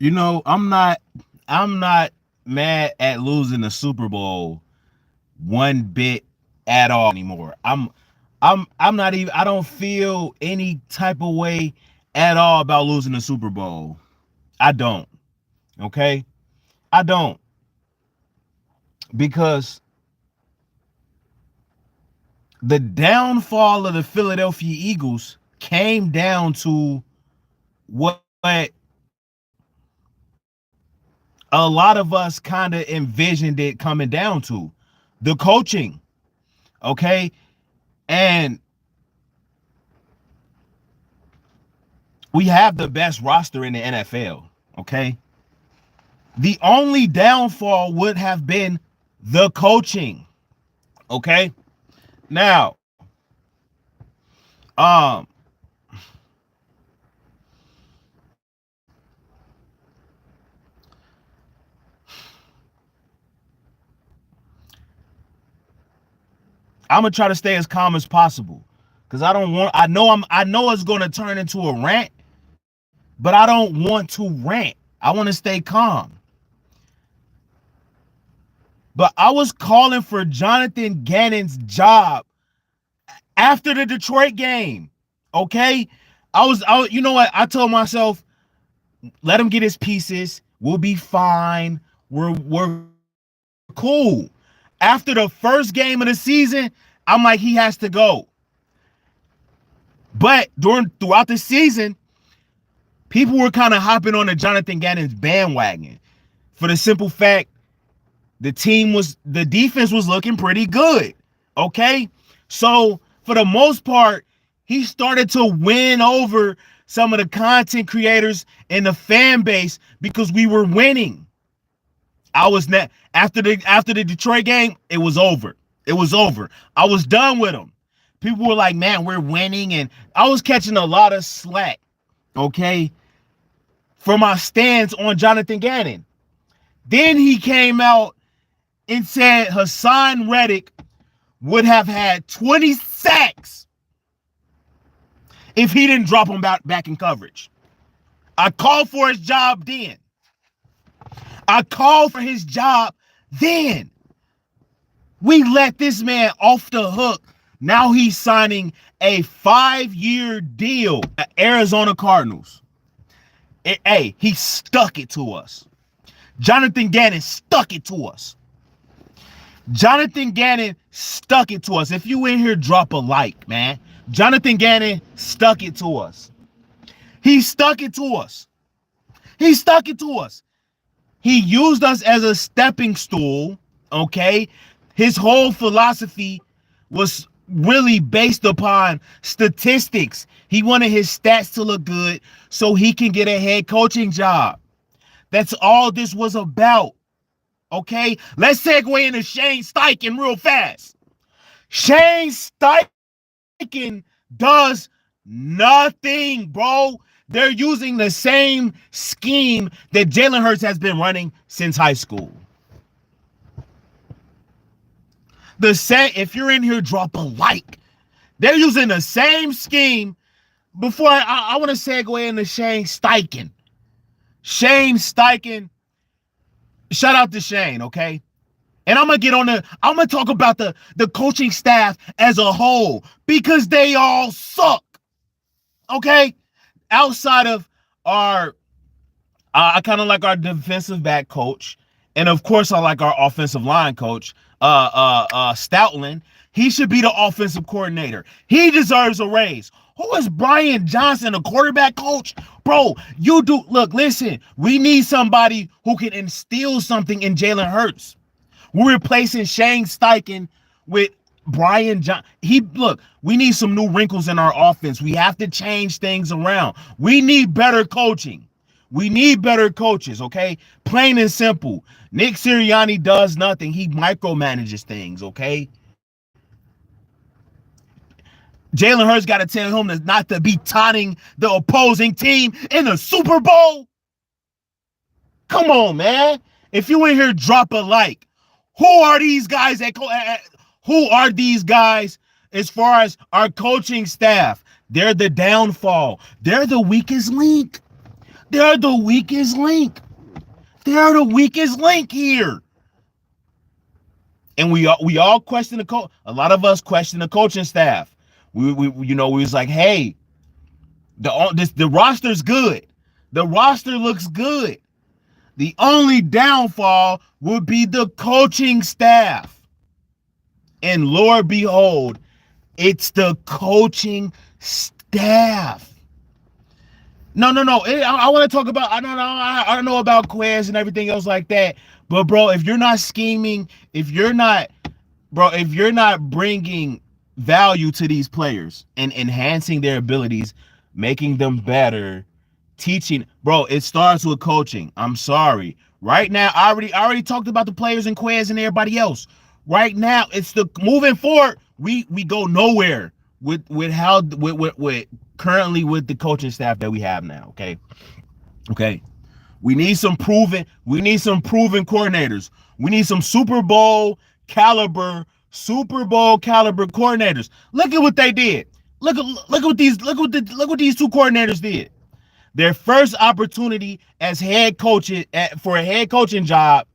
I'm not mad at losing the Super Bowl one bit at all anymore. I'm not even I don't feel any type of way at all about losing the Super Bowl. I don't. Okay? I don't. Because the downfall of the Philadelphia Eagles came down to what a lot of us kind of envisioned it coming down to: the coaching. Okay? And we have the best roster in the NFL. Okay? The only downfall would have been the coaching. Okay? Now, um, I'm gonna try to stay as calm as possible because I know it's gonna turn into a rant, but I don't want to rant. I want to stay calm. But I was calling for Jonathan Gannon's job after the Detroit game. Okay? You know what? I told myself, let him get his pieces. We'll be fine. We're cool. After the first game of the season, I'm like, he has to go. But throughout the season, people were kind of hopping on the Jonathan Gannon's bandwagon for the simple fact the defense was looking pretty good. Okay? So for the most part, he started to win over some of the content creators and the fan base because we were winning. I was not after the Detroit game, it was over. It was over. I was done with him. People were like, man, we're winning. And I was catching a lot of slack, okay, for my stance on Jonathan Gannon. Then he came out and said Hassan Reddick would have had 20 sacks if he didn't drop him back in coverage. I called for his job then. I called for his job then. We let this man off the hook. Now he's signing a 5-year deal at Arizona Cardinals. Hey, he stuck it to us. Jonathan Gannon stuck it to us. Jonathan Gannon stuck it to us. If you in here, drop a like, man. Jonathan Gannon stuck it to us. He stuck it to us. He stuck it to us. He used us as a stepping stool, okay? His whole philosophy was really based upon statistics. He wanted his stats to look good so he can get a head coaching job. That's all this was about, okay? Let's segue into Shane Steichen real fast. Shane Steichen does nothing, bro. They're using the same scheme that Jalen Hurts has been running since high school. If you're in here, drop a like. They're using the same scheme. Before I want to segue into Shane Steichen. Shane Steichen, shout out to Shane, okay? And I'm gonna talk about the coaching staff as a whole because they all suck. Okay? Outside of I kind of like our defensive back coach, and of course I like our offensive line coach, Stoutland. He should be the offensive coordinator. He deserves a raise. Who is Brian Johnson, a quarterback coach? Bro, listen, we need somebody who can instill something in Jalen Hurts. We're replacing Shane Steichen with Brian Johnson. We need some new wrinkles in our offense. We have to change things around. We need better coaching. We need better coaches, okay? Plain and simple. Nick Sirianni does nothing. He micromanages things, okay? Jalen Hurts got to tell him not to be taunting the opposing team in the Super Bowl. Come on, man. If you in here, drop a like. Who are these guys who are these guys as far as our coaching staff? They're the downfall. They're the weakest link. They're the weakest link. They're the weakest link here. And we all question the coach. A lot of us question the coaching staff. We was like, hey, the roster's good. The roster looks good. The only downfall would be the coaching staff. And Lord behold, it's the coaching staff. No. I want to talk about, I don't know about Quez and everything else like that. But bro, if you're not scheming, if you're not bringing value to these players and enhancing their abilities, making them better, teaching, bro, it starts with coaching. I'm sorry. Right now, I already talked about the players and Quez and everybody else. Right now, it's the moving forward. We go nowhere with currently with the coaching staff that we have now. Okay. We need some proven coordinators. We need some Super Bowl caliber coordinators. Look at what they did. Look what these two coordinators did. Their first opportunity as head coaches for a head coaching job,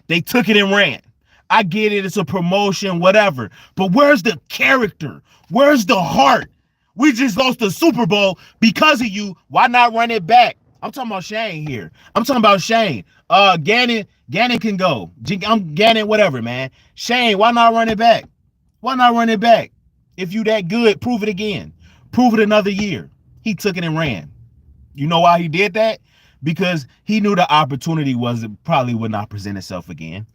they took it and ran. I get it, it's a promotion, whatever. But where's the character? Where's the heart? We just lost the Super Bowl because of you. Why not run it back? I'm talking about Shane here. I'm talking about Shane. Gannon can go. I'm Gannon, whatever, man. Shane, why not run it back? Why not run it back? If you that good, prove it again. Prove it another year. He took it and ran. You know why he did that? Because he knew the opportunity probably would not present itself again.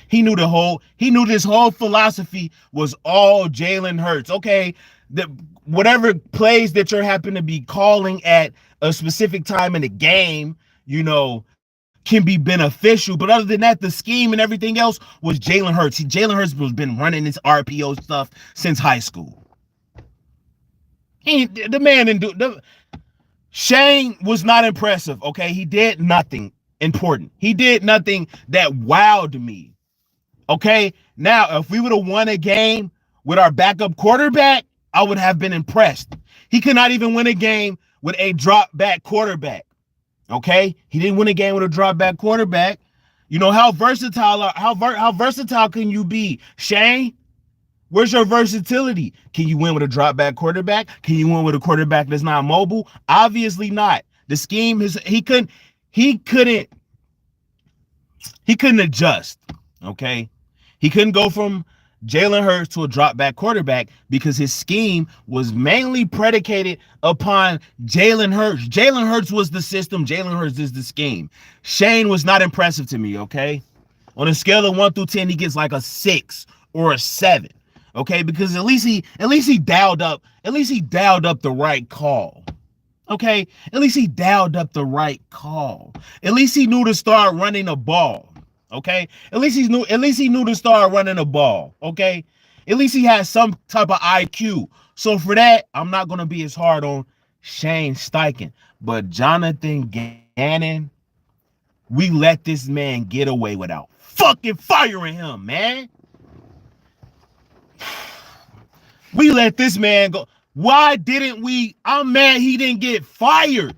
He knew this whole philosophy was all Jalen Hurts. Okay, whatever plays that you're happen to be calling at a specific time in the game, can be beneficial. But other than that, the scheme and everything else was Jalen Hurts. Jalen Hurts has been running this RPO stuff since high school. The man didn't do. Shane was not impressive. Okay, he did nothing important. He did nothing that wowed me. Okay, now if we would have won a game with our backup quarterback, I would have been impressed. He could not even win a game with a drop back quarterback. Okay, he didn't win a game with a drop back quarterback. You know how versatile can you be, Shane? Where's your versatility? Can you win with a drop back quarterback? Can you win with a quarterback that's not mobile? Obviously not. The scheme he couldn't adjust. Okay, he couldn't go from Jalen Hurts to a drop back quarterback because his scheme was mainly predicated upon Jalen Hurts. Jalen Hurts was the system. Jalen Hurts is the scheme. Shane was not impressive to me. Okay, on a scale of 1 through 10, he gets like a 6 or a 7. Okay, because at least he dialed up the right call. Okay, at least he dialed up the right call. At least he knew to start running the ball. Okay, at least he knew to start running the ball. Okay, at least he had some type of IQ. So for that, I'm not gonna be as hard on Shane Steichen, but Jonathan Gannon, we let this man get away without fucking firing him, man. We let this man go. Why didn't we? I'm mad he didn't get fired.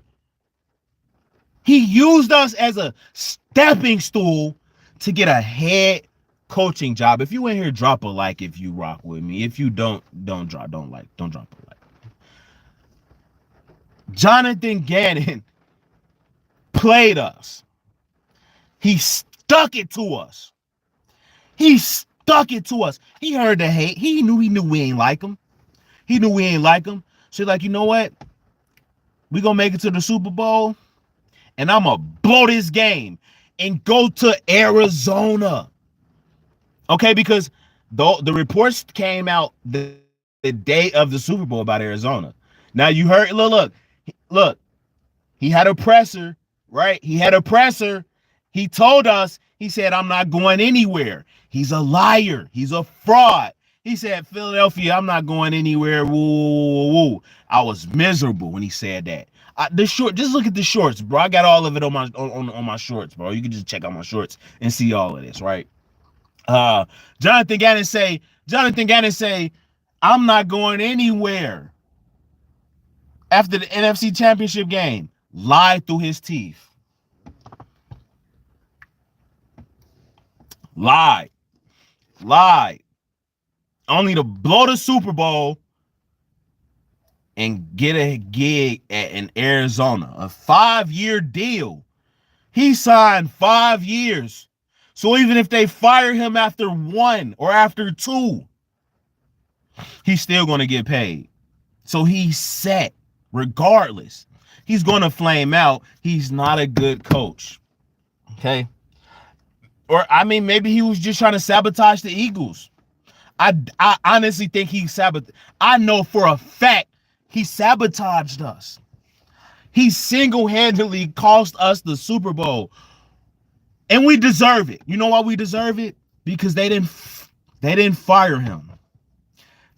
He used us as a stepping stool to get a head coaching job. If you in here, drop a like if you rock with me. If you don't drop a like. Jonathan Gannon played us. He stuck it to us. He heard the hate. He knew we ain't like him. So like, you know what? We gonna make it to the Super Bowl, and I'm gonna blow this game and go to Arizona. Okay, because the reports came out the day of the Super Bowl about Arizona. Now you heard, look, he had a presser, right? He told us, he said, I'm not going anywhere. He's a liar. He's a fraud. He said, Philadelphia, I'm not going anywhere. Woo. I was miserable when he said that. Just look at the shorts, bro. I got all of it on my shorts, bro. You can just check out my shorts and see all of this, right? Jonathan Gannon say, I'm not going anywhere after the NFC Championship game. lied through his teeth. Lied. Lied. Only to blow the Super Bowl and get a gig in Arizona. A 5-year deal. He signed 5 years. So even if they fire him after 1 or after 2, he's still going to get paid. So he's set regardless. He's going to flame out. He's not a good coach. Okay. Or, I mean, maybe he was just trying to sabotage the Eagles. I honestly think he sabotaged. I know for a fact he sabotaged us. He single-handedly cost us the Super Bowl. And we deserve it. You know why we deserve it? Because they didn't fire him.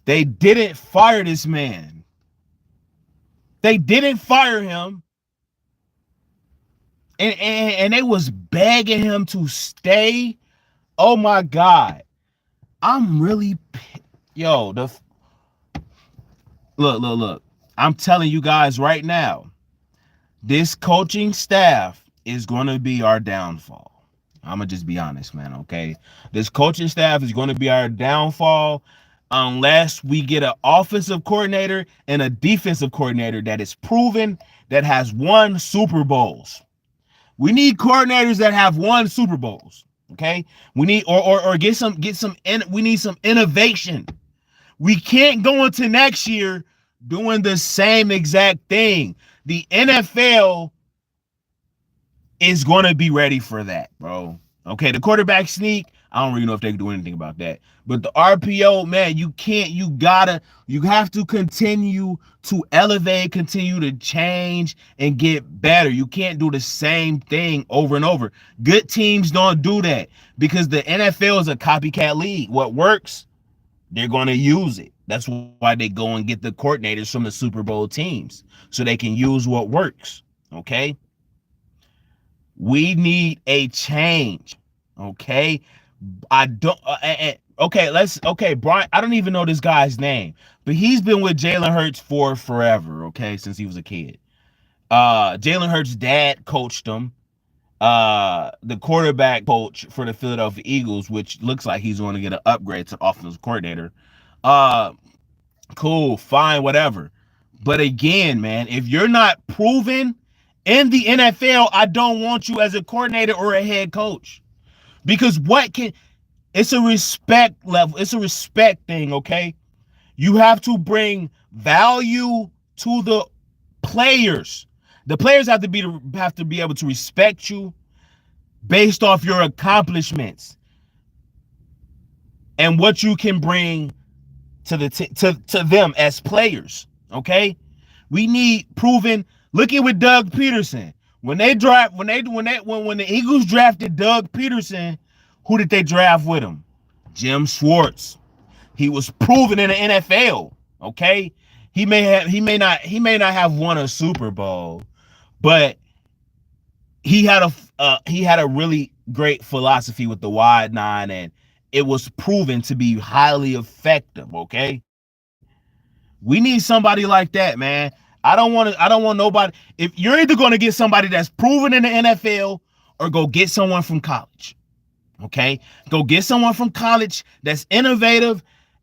They didn't fire this man. They didn't fire him. And they was begging him to stay. Oh my God. I'm really, yo, look. I'm telling you guys right now, this coaching staff is going to be our downfall. I'm going to just be honest, man, okay? This coaching staff is going to be our downfall unless we get an offensive coordinator and a defensive coordinator that is proven, that has won Super Bowls. We need coordinators that have won Super Bowls. Okay, we need or we need some innovation. We can't go into next year doing the same exact thing. The NFL is going to be ready for that, bro. Okay, the quarterback sneak, I don't really know if they can do anything about that. But the RPO, man, you have to continue to elevate, continue to change and get better. You can't do the same thing over and over. Good teams don't do that because the NFL is a copycat league. What works, they're going to use it. That's why they go and get the coordinators from the Super Bowl teams so they can use what works. Okay? We need a change. Okay? Brian, I don't even know this guy's name, but he's been with Jalen Hurts for forever, okay, since he was a kid. Jalen Hurts' dad coached him. The quarterback coach for the Philadelphia Eagles, which looks like he's going to get an upgrade to offensive coordinator. Cool, fine, whatever. But again, man, if you're not proven in the NFL, I don't want you as a coordinator or a head coach. Because it's a respect level. It's a respect thing, okay? You have to bring value to the players. The players have to be able to respect you based off your accomplishments and what you can bring to them as players, okay? We need proven. Look at with Doug Peterson. When the Eagles drafted Doug Peterson, who did they draft with him? Jim Schwartz. He was proven in the NFL. Okay, he may not have won a Super Bowl, but he had a really great philosophy with the wide nine, and it was proven to be highly effective. Okay, we need somebody like that, man. I don't want nobody. If you're either going to get somebody that's proven in the NFL or go get someone from college. Okay, go get someone from college that's innovative,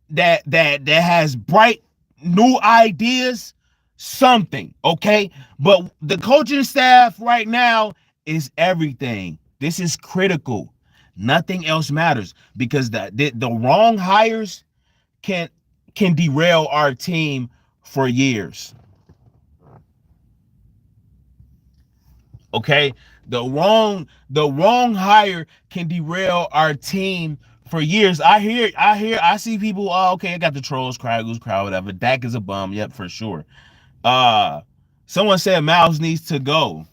that has bright new ideas, something. Okay, but the coaching staff right now is everything. This is critical. Nothing else matters because the wrong hires can derail our team for years. Okay, the wrong hire can derail our team for years. I see people. Oh, okay, I got the trolls, cry, goose, cry, whatever. Dak is a bum. Yep, for sure. Someone said Miles needs to go.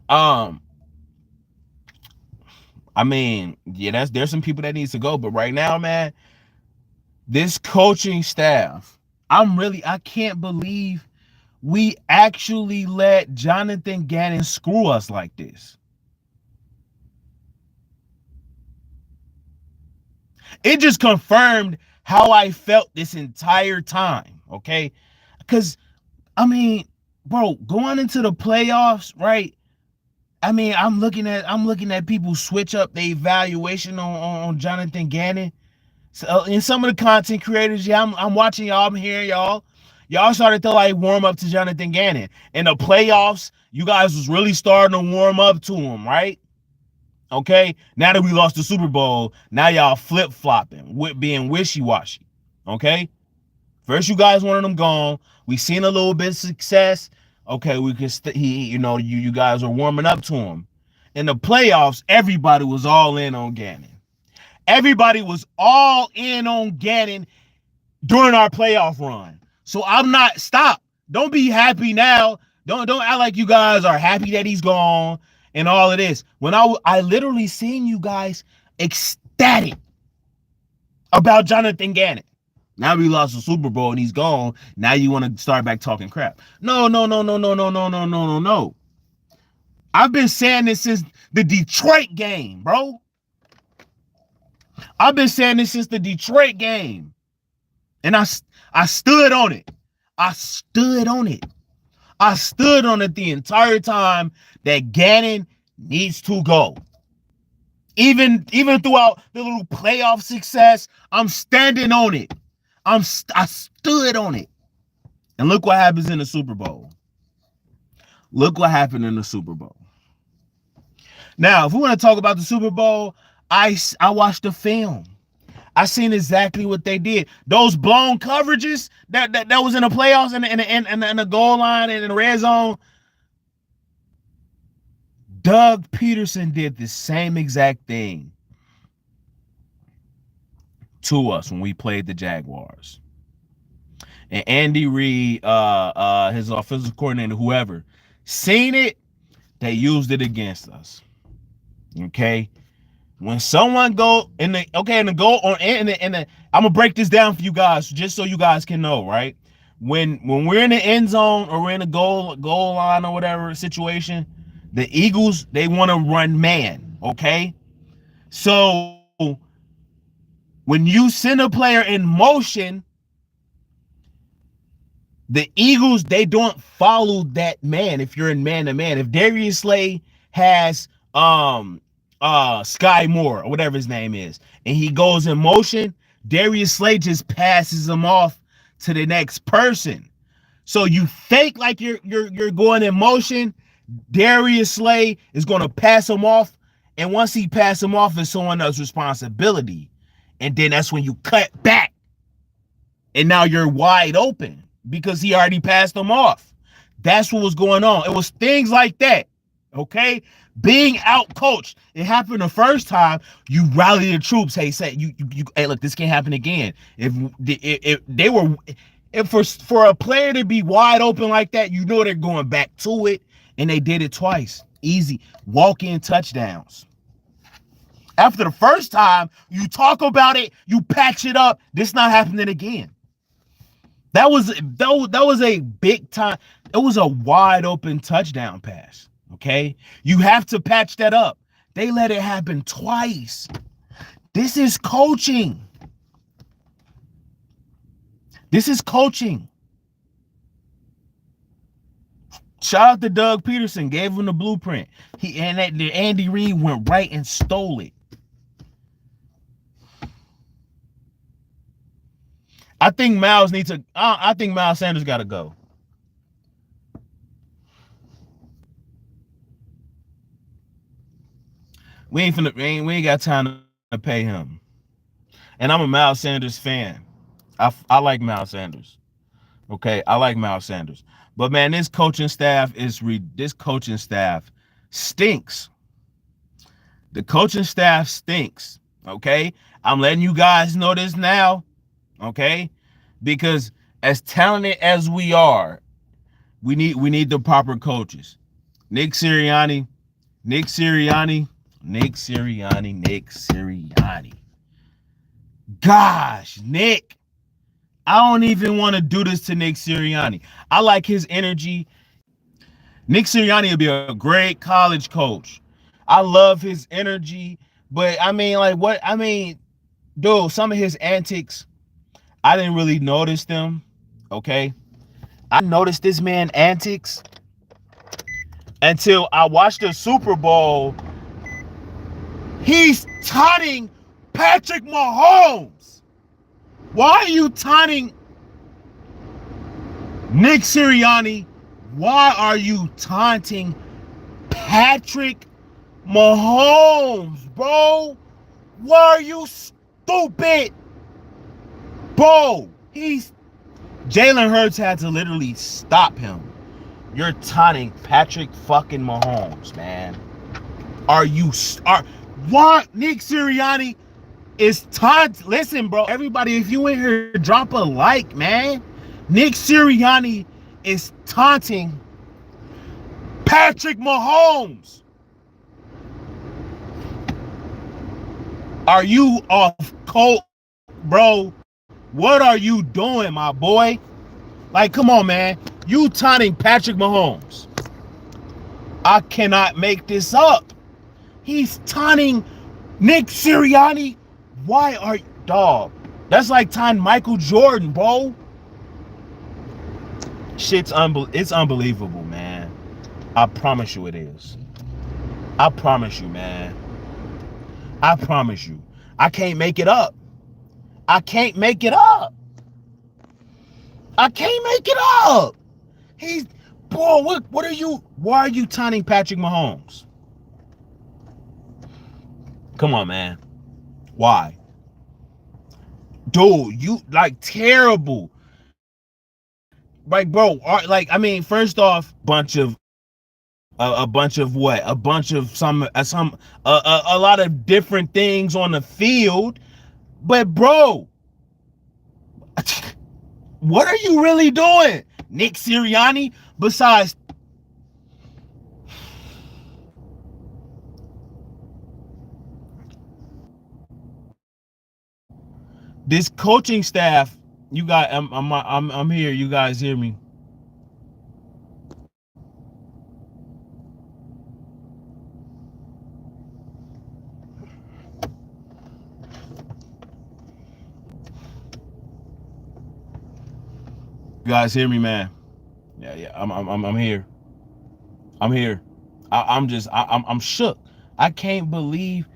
I mean, yeah, there's some people that needs to go, but right now, man, this coaching staff, I can't believe we actually let Jonathan Gannon screw us like this. It just confirmed how I felt this entire time, okay? Because, I mean, bro, going into the playoffs, right? I mean, I'm looking at people switch up their evaluation on Jonathan Gannon. So, and some of the content creators, yeah, I'm watching y'all, I'm hearing y'all. Y'all started to like warm up to Jonathan Gannon. In the playoffs, you guys was really starting to warm up to him, right? Okay. Now that we lost the Super Bowl, now y'all flip flopping, with being wishy washy. Okay. First, you guys wanted him gone. We seen a little bit of success. Okay, we could you guys are warming up to him. In the playoffs, everybody was all in on Gannon. Everybody was all in on Gannon during our playoff run. So I'm not stop. Don't be happy now. Don't act like you guys are happy that he's gone and all of this. When I literally seen you guys ecstatic about Jonathan Gannon. Now we lost the Super Bowl and he's gone. Now you want to start back talking crap. No. I've been saying this since the Detroit game, bro. I've been saying this since the Detroit game. And I stood on it. I stood on it. I stood on it the entire time that Gannon needs to go. Even throughout the little playoff success, I'm standing on it. I stood on it. And look what happens in the Super Bowl. Look what happened in the Super Bowl. Now, if we want to talk about the Super Bowl, I watched the film. I seen exactly what they did. Those blown coverages that was in the playoffs and in the goal line and in the red zone. Doug Peterson did the same exact thing to us when we played the Jaguars. And Andy Reid, his offensive coordinator, whoever, seen it, they used it against us. Okay. When someone go in the I'm gonna break this down for you guys just so you guys can know, right? When we're in the end zone or we're in a goal line or whatever situation, the Eagles, they want to run man, okay? So when you send a player in motion, the Eagles, they don't follow that man if you're in man-to-man. If Darius Slay has Sky Moore or whatever his name is, and he goes in motion, Darius Slay just passes him off to the next person. So you fake like you're going in motion, Darius Slay is going to pass him off, and once he passes him off, it's someone else's responsibility. And then that's when you cut back, and now you're wide open because he already passed him off. That's what was going on. It was things like that, okay? Being out coached. It happened the first time. You rally the troops. Hey, hey, look, this can't happen again. For a player to be wide open like that, you know they're going back to it, and they did it twice. Easy walk-in touchdowns. After the first time, you talk about it, you patch it up. This not happening again. That was a big time. It was a wide open touchdown pass. Okay, you have to patch that up. They let it happen twice. This is coaching. This is coaching. Shout out to Doug Peterson, gave him the blueprint. Andy Reid went right and stole it. I think Miles Sanders got to go. We ain't got time to pay him. And I'm a Miles Sanders fan. I like Miles Sanders. Okay, I like Miles Sanders. But man, this coaching staff stinks. The coaching staff stinks. Okay, I'm letting you guys know this now. Okay, because as talented as we are, we need the proper coaches. Nick Sirianni. Gosh, Nick. I don't even want to do this to Nick Sirianni. I like his energy. Nick Sirianni would be a great college coach. I love his energy. But I mean, dude, some of his antics, I didn't really notice them. Okay. I noticed this man antics until I watched the Super Bowl. He's taunting Patrick Mahomes. Why are you taunting Nick Sirianni? Why are you taunting Patrick Mahomes, bro? Why are you stupid? Bro, Jalen Hurts had to literally stop him. You're taunting Patrick fucking Mahomes, man. What? Nick Sirianni is taunting. Listen, bro, everybody, if you in here, drop a like, man. Nick Sirianni is taunting Patrick Mahomes. Are you off coke, bro? What are you doing, my boy? Like, come on, man. You taunting Patrick Mahomes. I cannot make this up. He's taunting Nick Sirianni. Why are you, dog? That's like taunting Michael Jordan, bro. It's unbelievable, man. I promise you it is. I promise you, man. I promise you. I can't make it up. I can't make it up. I can't make it up. Why are you taunting Patrick Mahomes? Come on, man. Why? Dude, you like terrible. Like, bro, like, I mean, first off, a lot of different things on the field. But bro, what are you really doing, Nick Sirianni, besides this coaching staff? You got, I'm here. You guys hear me? You guys hear me, man? Yeah. I'm here. I'm here. I'm shook. I can't believe.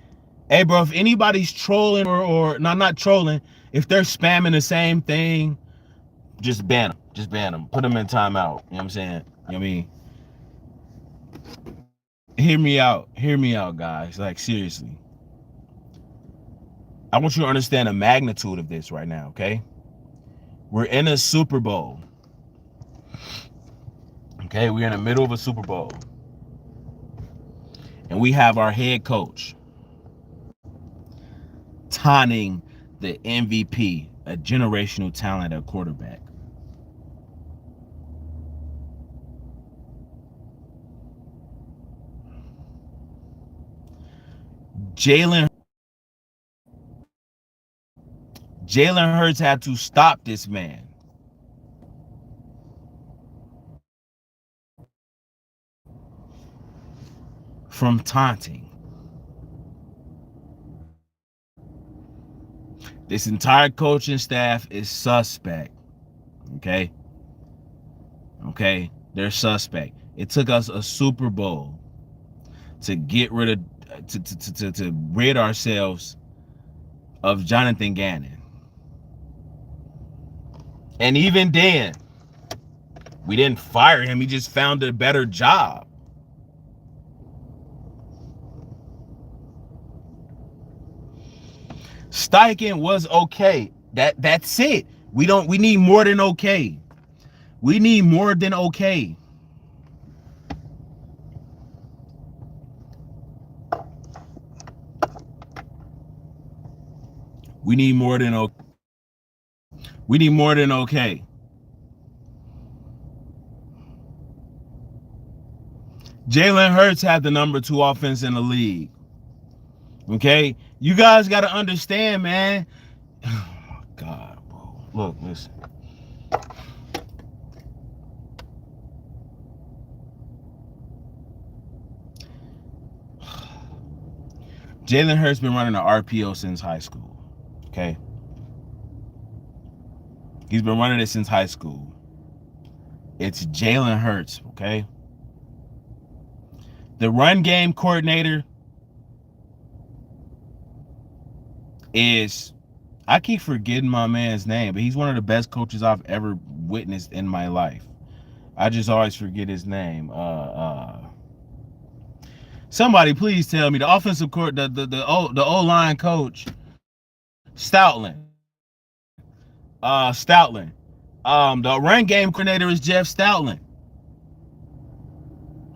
Hey, bro, if anybody's trolling or not trolling, if they're spamming the same thing, just ban them. Just ban them. Put them in timeout. You know what I'm saying? You know what I mean? Hear me out. Hear me out, guys. Like, seriously. I want you to understand the magnitude of this right now, okay? We're in a Super Bowl. Okay, we're in the middle of a Super Bowl. And we have our head coach taunting the MVP, a generational talent at quarterback. Jalen Hurts had to stop this man. From taunting. This entire coaching staff is suspect. Okay? Okay? They're suspect. It took us a Super Bowl to get rid of, to rid ourselves of Jonathan Gannon. And even then, we didn't fire him. He just found a better job. Steichen was okay. That's it. We need more than okay. We need more than okay. We need more than okay. We need more than okay. Jalen Hurts had the number 2 offense in the league. Okay? You guys got to understand, man. Oh, my God, bro. Look, listen. Jalen Hurts been running an RPO since high school. Okay? He's been running it since high school. It's Jalen Hurts, okay? The run game coordinator is, I keep forgetting my man's name, but he's one of the best coaches I've ever witnessed in my life. I just always forget his name. Somebody please tell me the offensive court, the O line coach, Stoutland. Stoutland. The run game coordinator is Jeff Stoutland.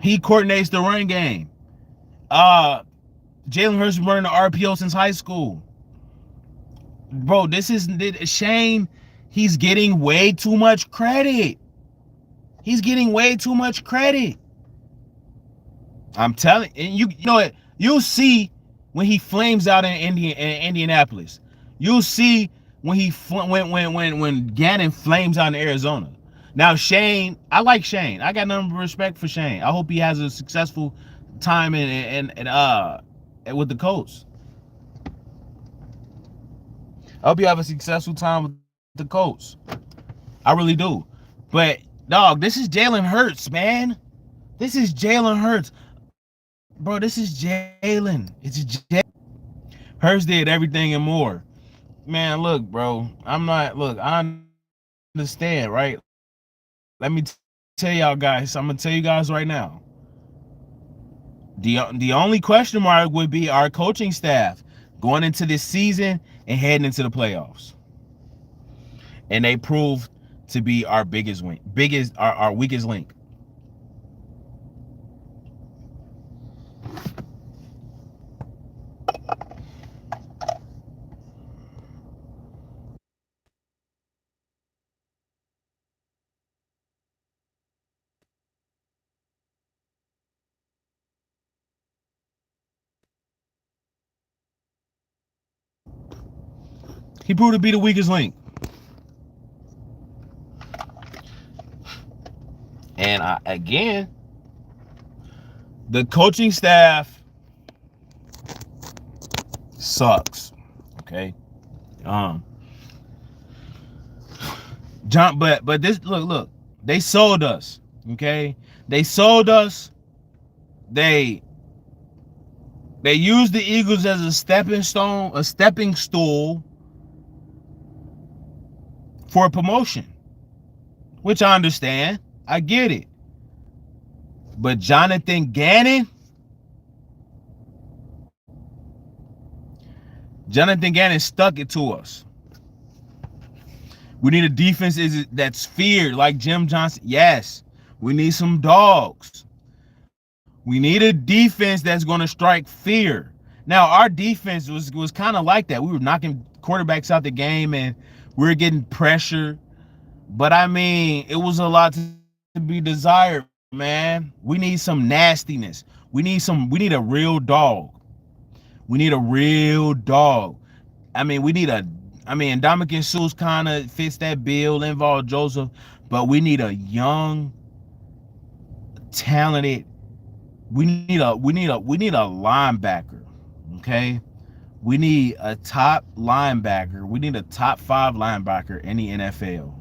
He coordinates the run game. Jalen Hurts been running the RPO since high school. Bro, this is Shane. He's getting way too much credit. He's getting way too much credit. I'm telling you, you know what? You'll see when he flames out in Indianapolis. You'll see when when Gannon flames out in Arizona. Now Shane, I like Shane. I got nothing but respect for Shane. I hope he has a successful time with the Colts. I hope you have a successful time with the Colts. I really do. But dog, this is Jalen Hurts, man. This is Jalen Hurts. Bro, this is Jalen. It's Jalen. Hurts did everything and more. Man, look, bro. I understand, right? Let me tell y'all guys. I'm going to tell you guys right now. The only question mark would be our coaching staff going into this season and heading into the playoffs. And they proved to be our our weakest link. He proved to be the weakest link. And again, the coaching staff sucks. Okay. John, but this look, they sold us. Okay. They sold us. They used the Eagles as a stepping stool for a promotion, which I understand. I get it. But Jonathan Gannon stuck it to us. We need a defense that's feared, like Jim Johnson. Yes, we need some dogs. We need a defense that's going to strike fear. Now, our defense was kind of like that. We were knocking quarterbacks out the game, and we were getting pressure. But, I mean, it was a lot to be desired, man. We need some nastiness. We need a real dog. We need a real dog. I mean, Ndamukong Suh's kind of fits that bill, Linval Joseph, but we need a young, talented, we need a linebacker, okay? We need a top linebacker. We need a top 5 linebacker in the NFL,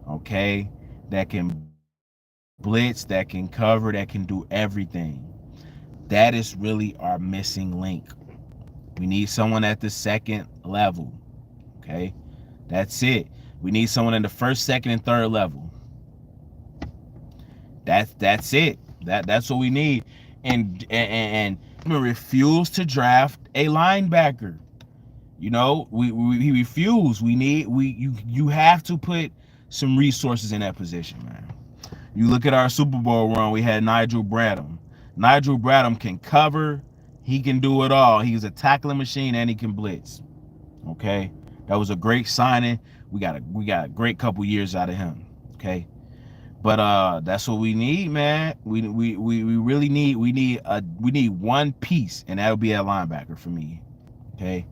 okay? That can blitz, that can cover, that can do everything. That is really our missing link. We need someone at the second level, okay? That's it. We need someone in the first, second, and third level. That's it. That's what we need. And we refuse to draft a linebacker. You know, we refuse. You have to put some resources in that position, man. You look at our Super Bowl run, we had Nigel Bradham. Nigel Bradham can cover. He can do it all. He's a tackling machine and he can blitz. Okay? That was a great signing. We got a great couple years out of him. Okay? But that's what we need, man. We really need one piece, and that'll be at linebacker for me. Okay?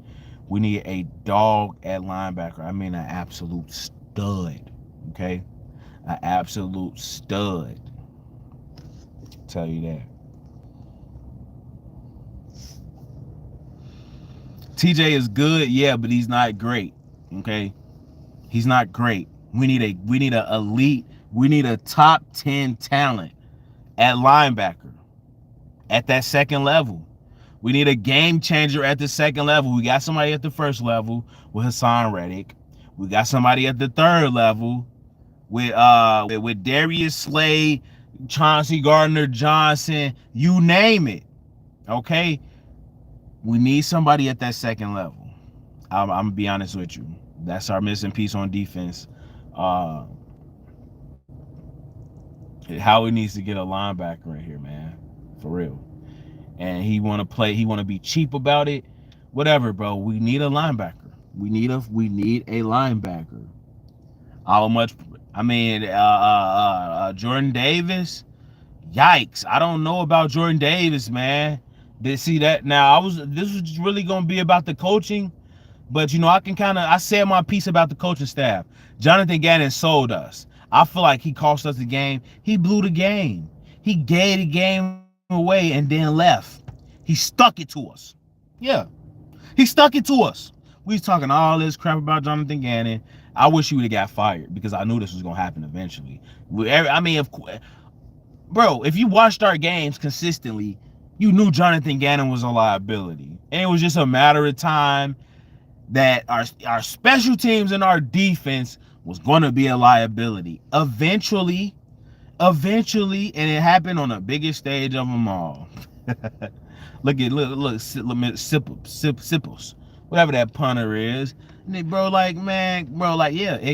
We need a dog at linebacker. I mean an absolute stud. Okay? An absolute stud. I'll tell you that. TJ is good, yeah, but he's not great. Okay? He's not great. We need a elite We need a top 10 talent at linebacker at that second level. We need a game changer at the second level. We got somebody at the first level with Hassan Reddick. We got somebody at the third level with Darius Slade, Chauncey Gardner-Johnson, you name it. Okay? We need somebody at that second level. I'm gonna be honest with you. That's our missing piece on defense. Howie needs to get a linebacker in here, man. For real. And he want to play. He want to be cheap about it. Whatever, bro. We need a linebacker. We need a linebacker. How much? I mean, Jordan Davis. Yikes! I don't know about Jordan Davis, man. Did see that? Now This was really gonna be about the coaching, but I said my piece about the coaching staff. Jonathan Gannon sold us. I feel like he cost us the game. He blew the game. He gave the game away and then left. He stuck it to us. Yeah, he stuck it to us. We was talking all this crap about Jonathan Gannon. I wish he would have got fired because I knew this was gonna happen eventually. Bro, if you watched our games consistently, you knew Jonathan Gannon was a liability, and it was just a matter of time that our special teams and our defense was going to be a liability. Eventually, and it happened on the biggest stage of them all. look, Sipples, whatever that punter is. And it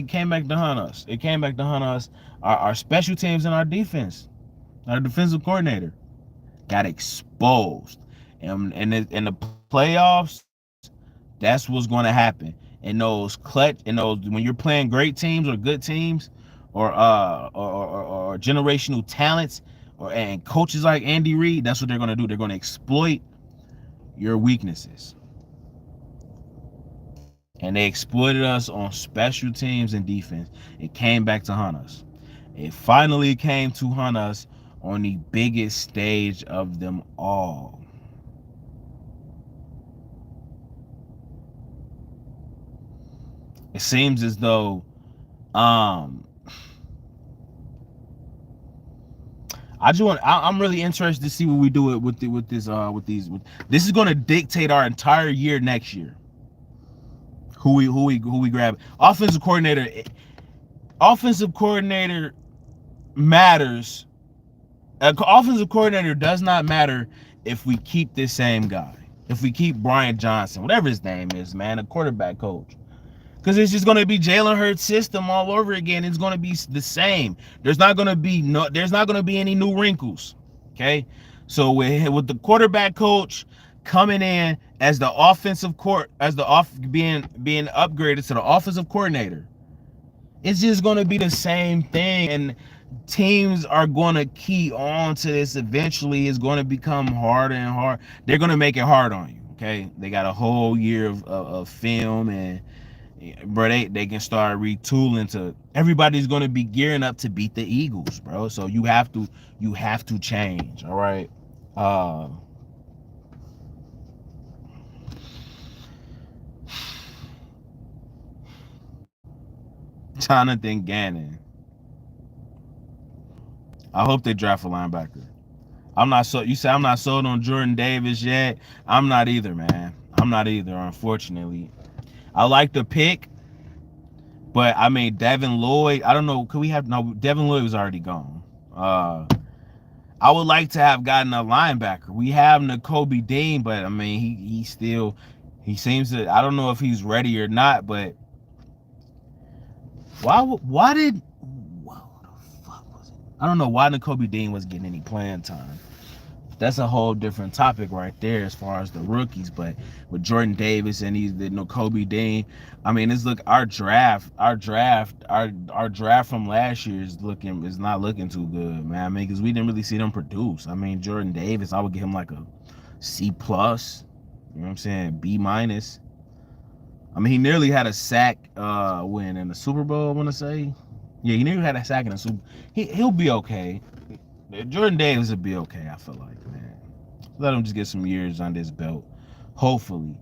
came back to hunt us. It came back to hunt us. Our special teams and our defense, our defensive coordinator, got exposed. And in the playoffs, that's what's going to happen. In those when you're playing great teams or good teams, or generational talents, and coaches like Andy Reid, that's what they're going to do. They're going to exploit your weaknesses. And they exploited us on special teams and defense. It came back to hunt us. It finally came to hunt us on the biggest stage of them all. It seems as though I'm really interested to see what we do with this. This is going to dictate our entire year next year. Who we grab? Offensive coordinator matters. Offensive coordinator does not matter if we keep this same guy. If we keep Brian Johnson, whatever his name is, man, a quarterback coach. Because it's just going to be Jalen Hurts' system all over again. It's going to be the same. There's not going to be any new wrinkles. Okay, so with the quarterback coach coming in as the being upgraded to the offensive coordinator, it's just going to be the same thing, and teams are going to key on to this. Eventually, it's going to become harder and harder. They're going to make it hard on you. Okay, they got a whole year of film, and bro, they can start retooling to. Everybody's going to be gearing up to beat the Eagles, bro. So you have to change. All right. Jonathan Gannon. I hope they draft a linebacker. You say I'm not sold on Jordan Davis yet. I'm not either, man. I'm not either, unfortunately. I like the pick, but I mean, Devin Lloyd, I don't know. Devin Lloyd was already gone. I would like to have gotten a linebacker. We have Nakobe Dean, but I mean, he seems to, I don't know if he's ready or not, but what the fuck was it? I don't know why Nakobe Dean wasn't getting any playing time. That's a whole different topic right there as far as the rookies. But with Jordan Davis and the Nakobe Dean, I mean, our draft from last year is not looking too good, man. I mean, because we didn't really see them produce. I mean, Jordan Davis, I would give him like a C+. You know what I'm saying? B-. I mean, he nearly had a sack win in the Super Bowl, I want to say. Yeah, he nearly had a sack in the Super Bowl. He'll be okay. Jordan Davis will be okay, I feel like, man. Let him just get some years on this belt, hopefully.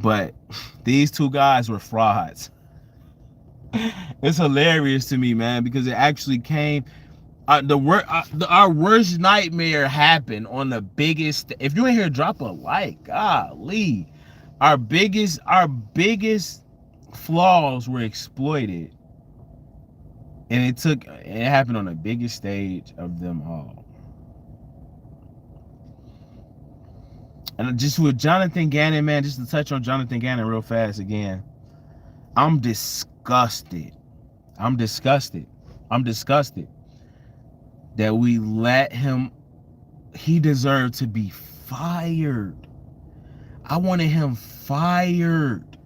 But these two guys were frauds. It's hilarious to me, man, because it actually came. Our worst nightmare happened on the biggest. If you ain't here, drop a like. Golly, our biggest flaws were exploited, and it happened on the biggest stage of them all. And just with Jonathan Gannon, man, just to touch on Jonathan Gannon real fast again, I'm disgusted. I'm disgusted. I'm disgusted that we let him. He deserved to be fired. I wanted him fired.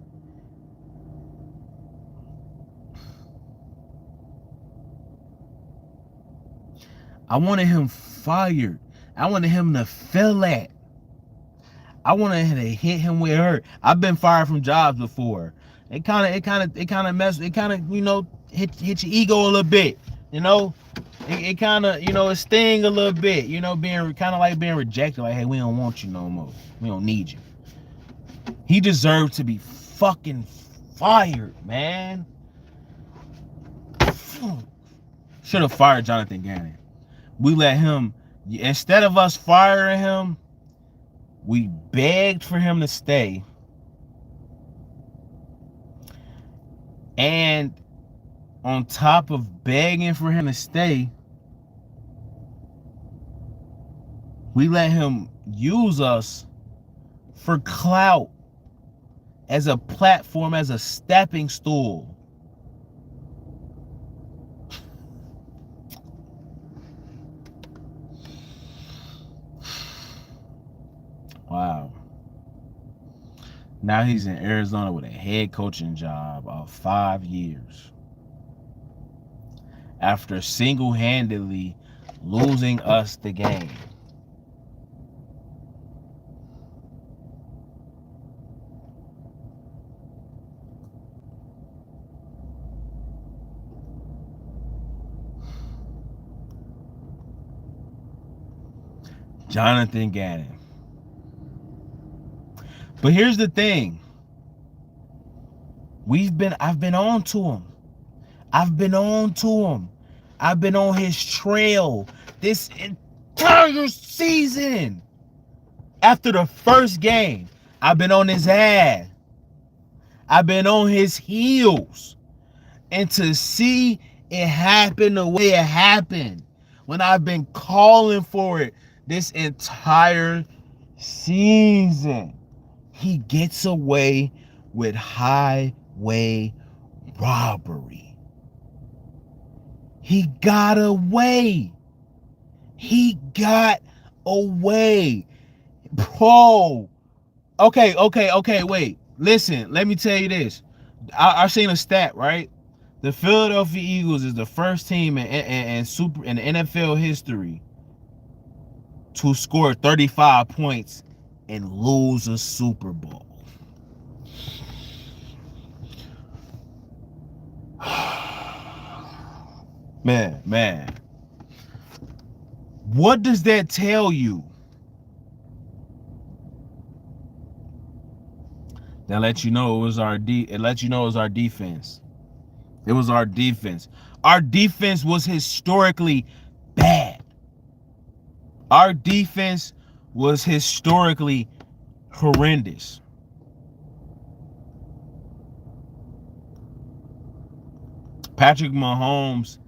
I wanted him fired. I wanted him to feel that. I wanted him to hit him where it hurt. I've been fired from jobs before. It kind of hit your ego a little bit. It kind of it sting a little bit. Being kind of like being rejected. Like, hey, we don't want you no more. We don't need you. He deserved to be fucking fired, man. Should have fired Jonathan Gannon. We let him, instead of us firing him, we begged for him to stay. And on top of begging for him to stay, we let him use us for clout, as a platform, as a stepping stool. Wow. Now he's in Arizona with a head coaching job of 5 years. After single-handedly losing us the game. Jonathan Gannon. But here's the thing. I've been on to him. I've been on to him. I've been on his trail this entire season. After the first game, I've been on his ass. I've been on his heels. And to see it happen the way it happened, when I've been calling for it this entire season, he gets away with highway robbery. He got away. He got away. Bro. Okay, wait. Listen, let me tell you this. I've seen a stat, right? The Philadelphia Eagles is the first team in the NFL history to score 35 points and lose a Super Bowl. Man. What does that tell you? That lets you know it was our defense. It was our defense. Our defense was historically bad. Our defense was historically horrendous. Patrick Mahomes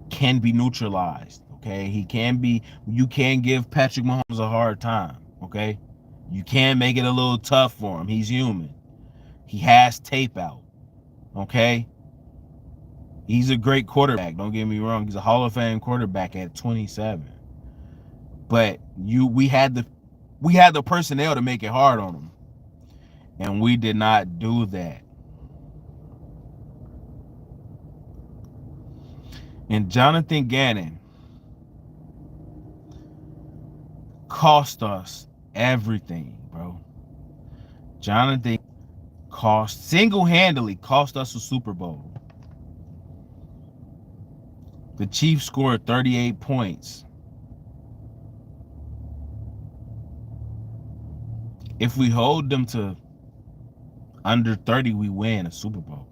can be neutralized, okay? You can give Patrick Mahomes a hard time, okay? You can make it a little tough for him. He's human. He has tape out, okay? He's a great quarterback, don't get me wrong. He's a Hall of Fame quarterback at 27. But we had the personnel to make it hard on him. And we did not do that. And Jonathan Gannon cost us everything, bro. Jonathan single-handedly cost us a Super Bowl. The Chiefs scored 38 points. If we hold them to under 30, we win a Super Bowl.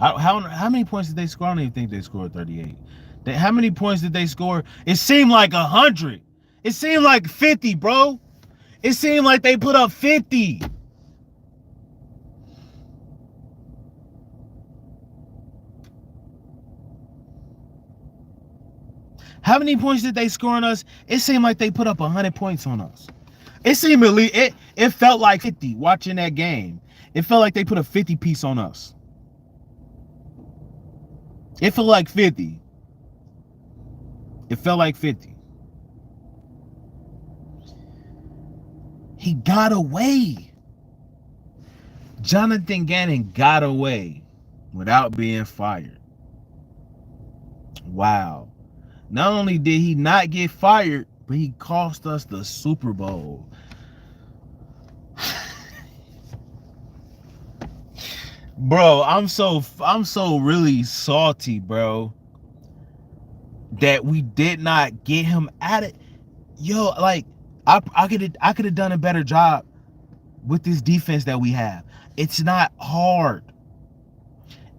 How many points did they score? I don't even think they scored 38. How many points did they score? It seemed like 100. It seemed like 50, bro. It seemed like they put up 50. How many points did they score on us? It seemed like they put up 100 points on us. It felt like 50 watching that game. It felt like they put a 50 piece on us. It felt like 50. It felt like 50. He got away. Jonathan Gannon got away without being fired. Wow. Not only did he not get fired, but he cost us the Super Bowl. Bro, I'm so really salty, bro, that we did not get him at it. Yo, like I could have done a better job with this defense that we have. It's not hard.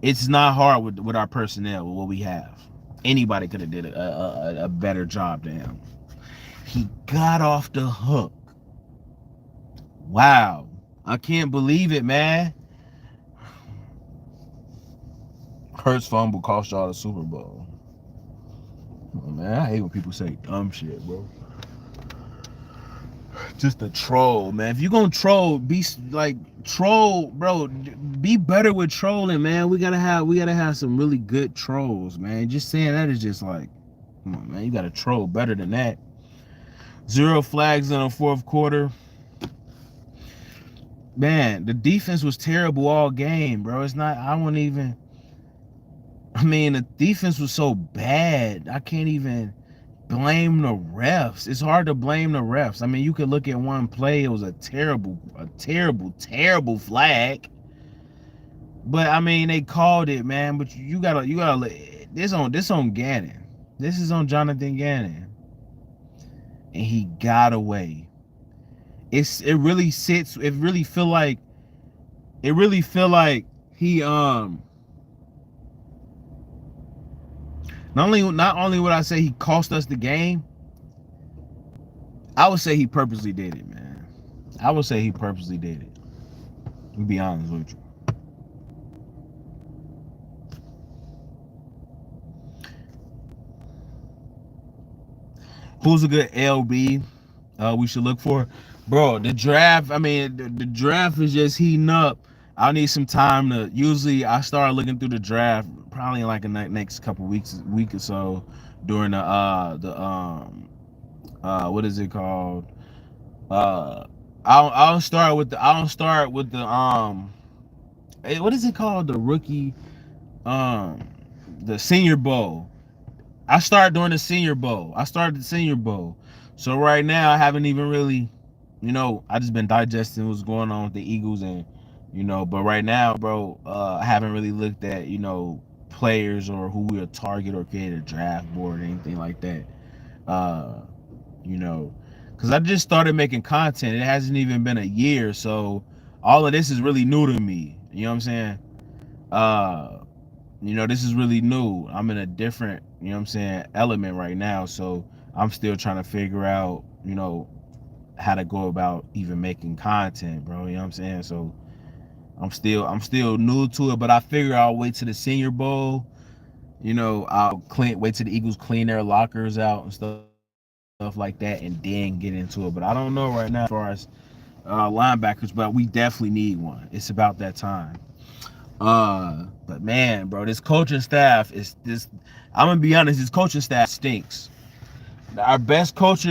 It's not hard with our personnel, with what we have. Anybody could have did a better job than him. He got off the hook. Wow. I can't believe it, man. Hurts fumble cost y'all the Super Bowl. Oh, man, I hate when people say dumb shit, bro. Just a troll, man. If you're gonna troll, be like troll, bro. Be better with trolling, man. We gotta have some really good trolls, man. Just saying that is just like, come on, man. You gotta troll better than that. 0 flags in the fourth quarter. Man, the defense was terrible all game, bro. It's not. The defense was so bad. I can't even blame the refs. It's hard to blame the refs. I mean, you could look at one play. It was a terrible flag. But I mean, they called it, man. But you gotta this on Gannon. This is on Jonathan Gannon, and he got away. It really feel like he Not only would I say he cost us the game, I would say he purposely did it, man. I would say he purposely did it. To be honest with you. Who's a good LB we should look for? Bro, the draft, the draft is just heating up. I need some time to, usually I start looking through the draft probably in like the next couple week or so during what is it called? I'll start with the what is it called? The rookie the Senior Bowl. I started during the Senior Bowl. I started the Senior Bowl. So right now I haven't even really, I just been digesting what's going on with the Eagles and but right now, bro, I haven't really looked at, players or who we'll target or create a draft board or anything like that. Because I just started making content. It hasn't even been a year, so all of this is really new to me. You know what I'm saying? This is really new. I'm in a different, element right now, so I'm still trying to figure out, how to go about even making content, bro. You know what I'm saying? So I'm still new to it, but I figure I'll wait to the Senior Bowl. I'll wait till the Eagles clean their lockers out and stuff like that, and then get into it. But I don't know right now as far as linebackers, but we definitely need one. It's about that time. But man, bro, this coaching staff is this. I'm gonna be honest, this coaching staff stinks. Our best coach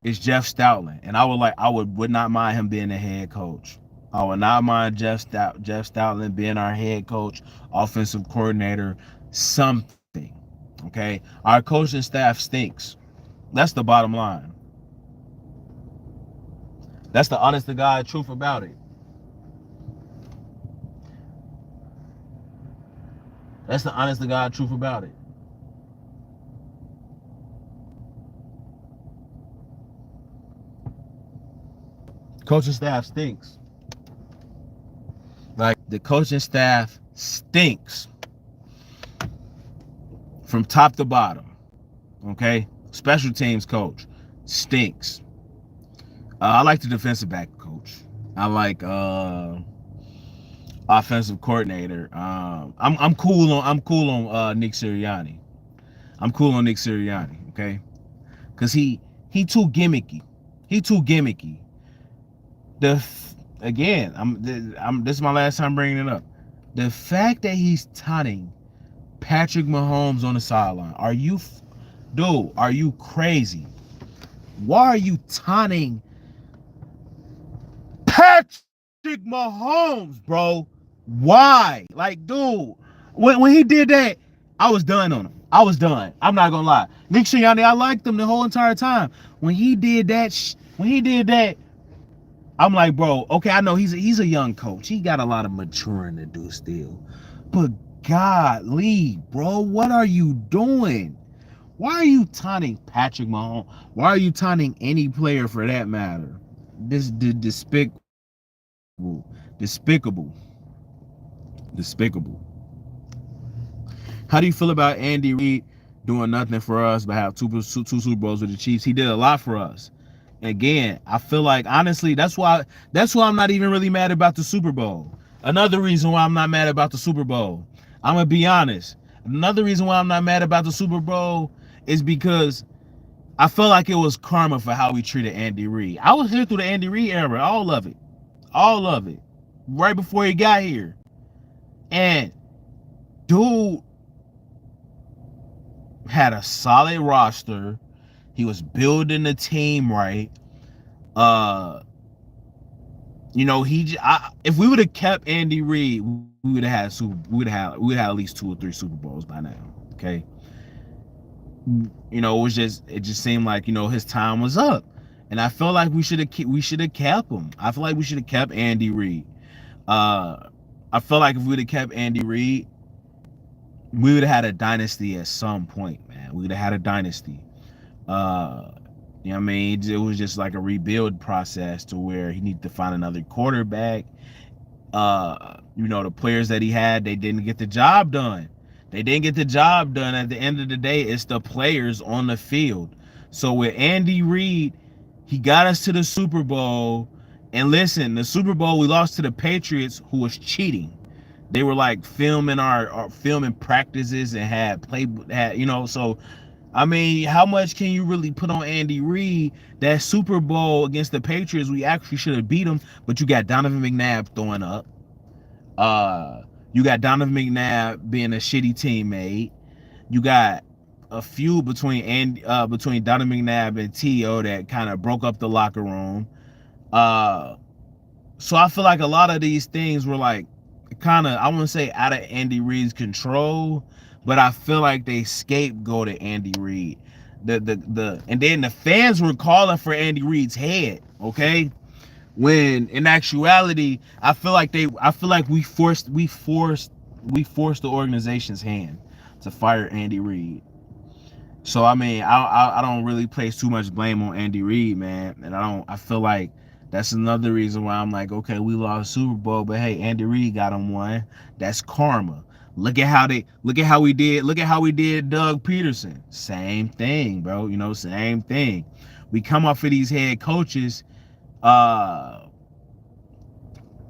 is Jeff Stoutland, and I would not mind him being the head coach. I would not mind Jeff Stoutland being our head coach, offensive coordinator, something. Okay, our coaching staff stinks. That's the bottom line. That's the honest to God truth about it. That's the honest to God truth about it. Coaching staff stinks. Like, the coaching staff stinks from top to bottom. Okay, special teams coach stinks. I like the defensive back coach. I like offensive coordinator. I'm cool on Nick Sirianni. I'm cool on Nick Sirianni. Okay, because he too gimmicky. He too gimmicky. Again, this is my last time bringing it up. The fact that he's taunting Patrick Mahomes on the sideline. Dude, are you crazy? Why are you taunting Patrick Mahomes, bro? Why? Like, dude, when he did that, I was done on him. I was done. I'm not gonna lie. Nick Sirianni, I liked him the whole entire time. When he did that, I'm like, bro, okay, I know he's a young coach. He got a lot of maturing to do still. But golly, bro, what are you doing? Why are you taunting Patrick Mahomes? Why are you taunting any player for that matter? This despicable. How do you feel about Andy Reid doing nothing for us but have two Super Bowls with the Chiefs? He did a lot for us. Again, I feel like, honestly, that's why I'm not even really mad about the Super Bowl. Another reason why I'm not mad about the Super Bowl, I'm gonna be honest. Another reason why I'm not mad about the Super Bowl is because I felt like it was karma for how we treated Andy Reid. I was here through the Andy Reid era, all of it, right before he got here. And dude had a solid roster. He was building the team right. If we would have kept Andy Reid, we would have had at least 2 or 3 Super Bowls by now. Okay. It just seemed like, his time was up. And I felt like we should have kept him. I feel like we should have kept Andy Reid. I felt like if we would have kept Andy Reid, we would have had a dynasty at some point, man. We would have had a dynasty. It was just like a rebuild process to where he needed to find another quarterback. The players that he had, they didn't get the job done. At the end of the day, it's the players on the field. So with Andy Reid, he got us to the Super Bowl. And listen, the Super Bowl, we lost to the Patriots, who was cheating. They were like filming our filming practices and so how much can you really put on Andy Reid? That Super Bowl against the Patriots, we actually should have beat them, but you got Donovan McNabb throwing up. You got Donovan McNabb being a shitty teammate. You got a feud between Donovan McNabb and T.O. that kind of broke up the locker room. So I feel like a lot of these things were like kind of, I wouldn't say out of Andy Reid's control, but I feel like they scapegoated Andy Reid. And then the fans were calling for Andy Reid's head, okay? When in actuality, I feel like we forced the organization's hand to fire Andy Reid. So I don't really place too much blame on Andy Reid, man. And I feel like that's another reason why I'm like, okay, we lost Super Bowl, but hey, Andy Reid got him one. That's karma. Look at how we did Doug Peterson. Same thing, bro. Same thing. We come off of these head coaches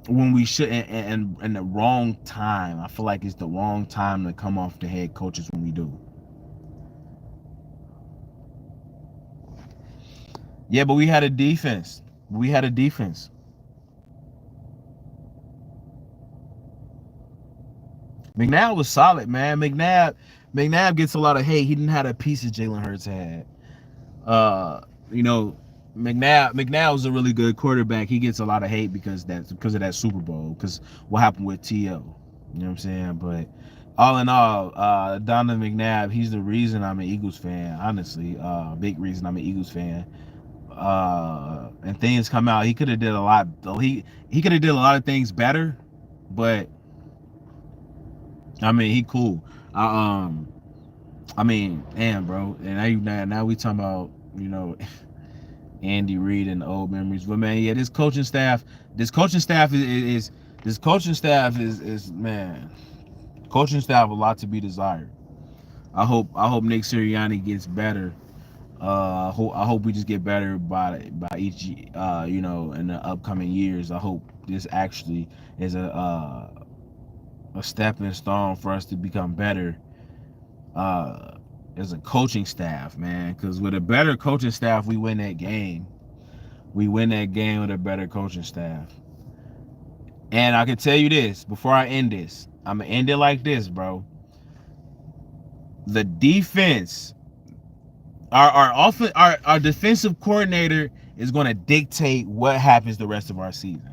when we should, and the wrong time. I feel like it's the wrong time to come off the head coaches when we do. Yeah, but we had a defense. McNabb was solid, man. McNabb gets a lot of hate. He didn't have a piece that Jalen Hurts had. McNabb was a really good quarterback. He gets a lot of hate because of that Super Bowl, because what happened with T.O. You know what I'm saying? But all in all, Donovan McNabb, he's the reason I'm an Eagles fan, honestly. Big reason I'm an Eagles fan. And things come out. He could have did a lot. He could have did a lot of things better, but he cool. Damn, bro. And now we talking about, Andy Reid and old memories. But man, yeah, this coaching staff is man. Coaching staff a lot to be desired. I hope Nick Sirianni gets better. I hope we just get better by each in the upcoming years. I hope this actually is a stepping stone for us to become better as a coaching staff, man. Because with a better coaching staff, we win that game. We win that game with a better coaching staff. And I can tell you this before I end this. I'm gonna end it like this, bro. The defense, our defensive coordinator is going to dictate what happens the rest of our season.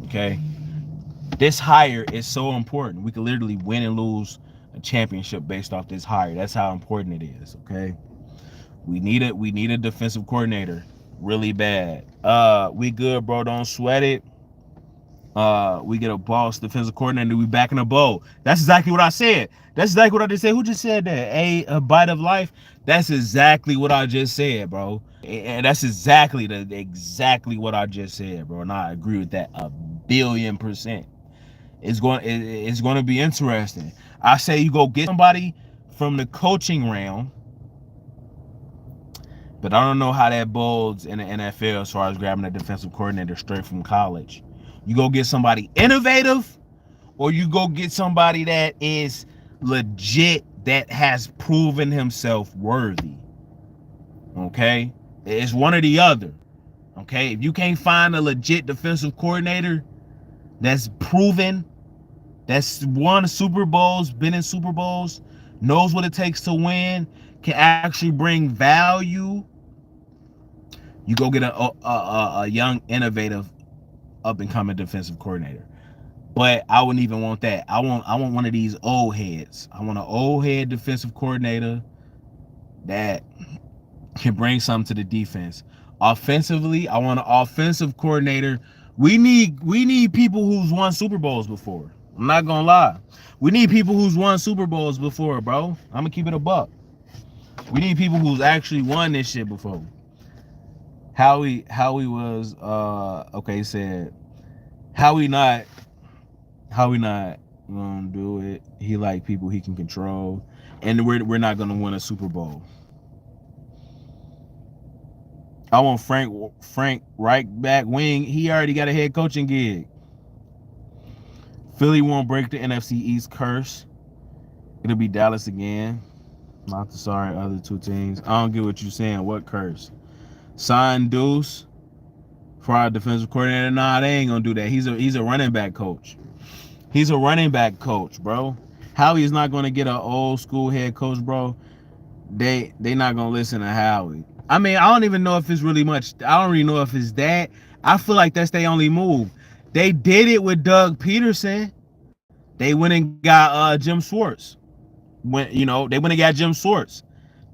Okay, this hire is so important. We could literally win and lose a championship based off this hire. That's how important it is. Okay, we need a defensive coordinator really bad. We good, bro. Don't sweat it. We get a boss defensive coordinator. We back in the bowl. That's exactly what I said. That's exactly what I just said. Who just said that? A bite of life. That's exactly what I just said, bro. And that's exactly what I just said, bro. And I agree with that 1,000,000,000%. It's going to be interesting. I say you go get somebody from the coaching realm, but I don't know how that bodes in the NFL as far as grabbing a defensive coordinator straight from college. You go get somebody innovative, or you go get somebody that is legit, that has proven himself worthy. Okay? It's one or the other. Okay? If you can't find a legit defensive coordinator that's proven, that's won Super Bowls, been in Super Bowls, knows what it takes to win, can actually bring value, you go get a young, innovative, up-and-coming defensive coordinator. But I wouldn't even want that. I want one of these old heads. I want an old head defensive coordinator that can bring something to the defense. Offensively, I want an offensive coordinator. We need people who's won Super Bowls before. I'm not gonna lie. We need people who's won Super Bowls before, bro. I'm gonna keep it a buck. We need people who's actually won this shit before. Howie was okay, said Howie not gonna do it. He like people he can control, and we're not gonna win a Super Bowl. I want Frank right back wing. He already got a head coaching gig. Philly won't break the NFC East curse. It'll be Dallas again. Not the sorry other two teams. I don't get what you're saying. What curse? Sign Deuce for our defensive coordinator. Nah, they ain't gonna do that. He's a running back coach. He's a running back coach, bro. Howie's not gonna get an old school head coach, bro. They not gonna listen to Howie. I mean, I don't even know if it's really much. I don't really know if it's that. I feel like that's their only move. They did it with Doug Peterson. They went and got Jim Schwartz. They went and got Jim Schwartz.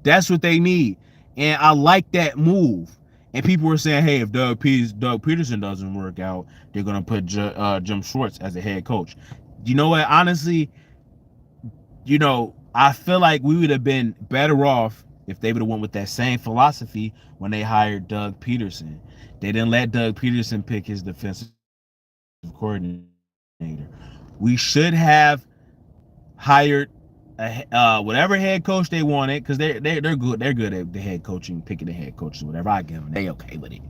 That's what they need. And I like that move. And people were saying, hey, if Doug Peterson doesn't work out, they're going to put Jim Schwartz as a head coach. You know what? Honestly, I feel like we would have been better off if they would have went with that same philosophy when they hired Doug Peterson. They didn't let Doug Peterson pick his defensive coordinator. We should have hired whatever head coach they wanted, because they're good. They're good at the head coaching, picking the head coaches, whatever. I give them, they okay with it.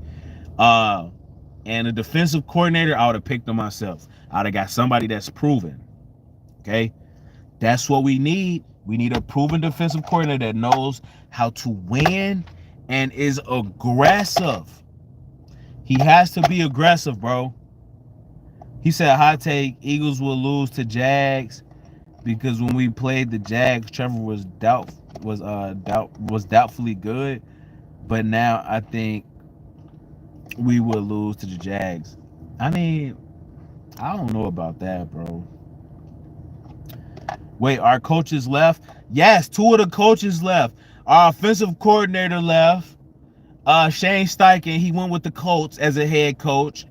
And a defensive coordinator, I would have picked them myself. I would have got somebody that's proven. Okay, that's what we need. We need a proven defensive coordinator that knows how to win and is aggressive. He has to be aggressive, bro. He said, hot take, Eagles will lose to Jags because when we played the Jags, Trevor was doubtfully good, but now I think we will lose to the Jags. I mean, I don't know about that, bro. Wait, our coaches left? Yes, two of the coaches left. Our offensive coordinator left. Shane Steichen, he went with the Colts as a head coach.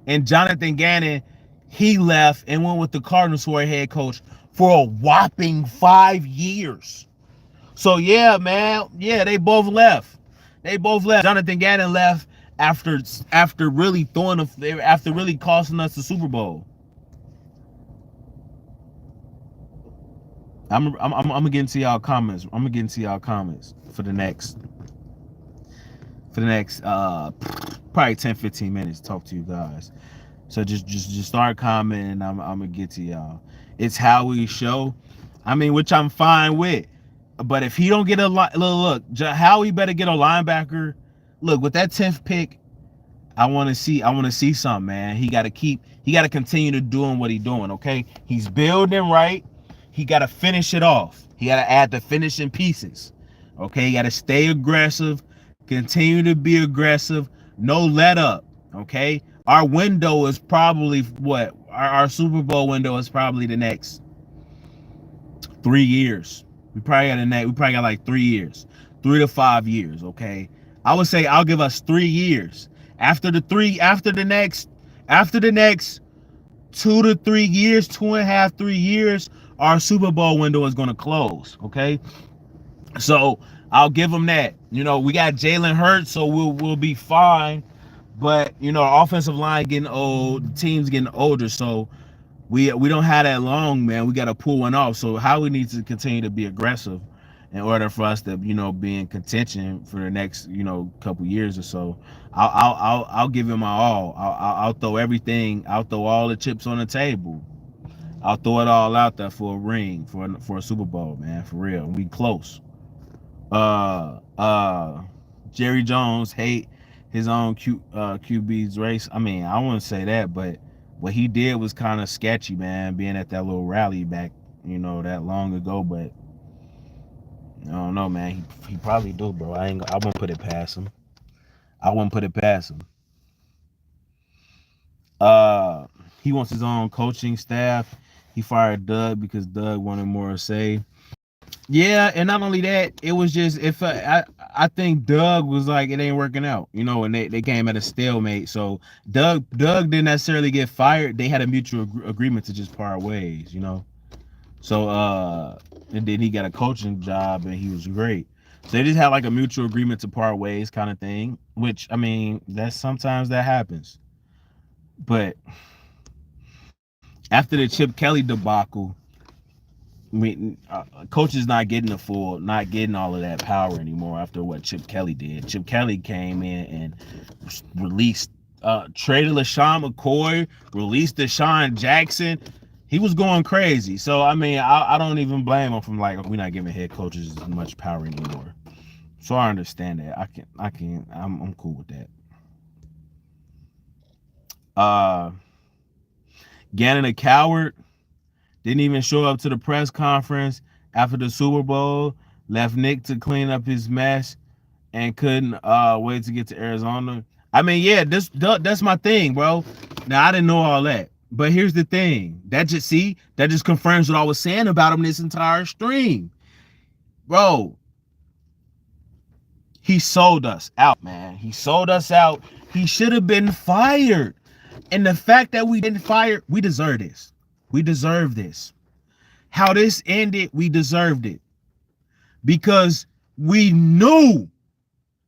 And Jonathan Gannon, he left and went with the Cardinals for a head coach for a whopping 5 years. So yeah, man, yeah, they both left. Jonathan Gannon left after really costing us the Super Bowl. I'm gonna get into y'all comments. I'm gonna get into y'all comments for the next probably 10-15 minutes. Talk to you guys. So just start commenting. I'm gonna get to y'all. It's how we show. I mean, which I'm fine with. But if he don't get a look, Howie better get a linebacker. Look, with that 10th pick, I want to see something, man. He got to continue to doing what he's doing, okay? He's building right. He got to finish it off. He got to add the finishing pieces. Okay? He got to stay aggressive, continue to be aggressive, no let up, okay? Our window is probably what? Our Super Bowl window is probably the next 3 years. We probably got like 3 years. 3 to 5 years, okay? I would say I'll give us 3 years. After the next 2 to 3 years, 2.5, 3 years, our Super Bowl window is gonna close. Okay. So I'll give them that. You know, we got Jalen Hurts, so we'll be fine. But you know, our offensive line getting old, the team's getting older, so we don't have that long, man. We gotta pull one off. So how we need to continue to be aggressive in order for us to, you know, be in contention for the next, you know, couple years or so. I'll give it my all. I'll throw everything. I'll throw all the chips on the table. I'll throw it all out there for a ring, for a Super Bowl, man, for real. We close. Jerry Jones hate his own QB's race. I mean, I wouldn't say that, but what he did was kind of sketchy, man, being at that little rally back, you know, that long ago. But I don't know, man. He probably do, bro. I won't put it past him. I wouldn't put it past him. He wants his own coaching staff. He fired Doug because Doug wanted more to say. Yeah, and not only that, it was just if I think Doug was like, it ain't working out, you know, and they came at a stalemate. So Doug didn't necessarily get fired. They had a mutual agreement to just part ways, you know. So and then he got a coaching job and he was great. So they just had like a mutual agreement to part ways kind of thing, which I mean, sometimes that happens. But after the Chip Kelly debacle, I mean, coach is not getting all of that power anymore after what Chip Kelly did. Chip Kelly came in and traded LaShawn McCoy, released Deshaun Jackson. He was going crazy. So, I mean, I don't even blame him from like, we're not giving head coaches as much power anymore. So I understand that. I'm cool with that. Gannon a coward. Didn't even show up to the press conference after the Super Bowl. Left Nick to clean up his mess and couldn't wait to get to Arizona. I mean, yeah, that's my thing, bro. Now, I didn't know all that. But here's the thing. That just confirms what I was saying about him this entire stream. Bro, he sold us out, man. He sold us out. He should have been fired. And the fact that we didn't fire, we deserve this. We deserve this. How this ended, we deserved it. Because we knew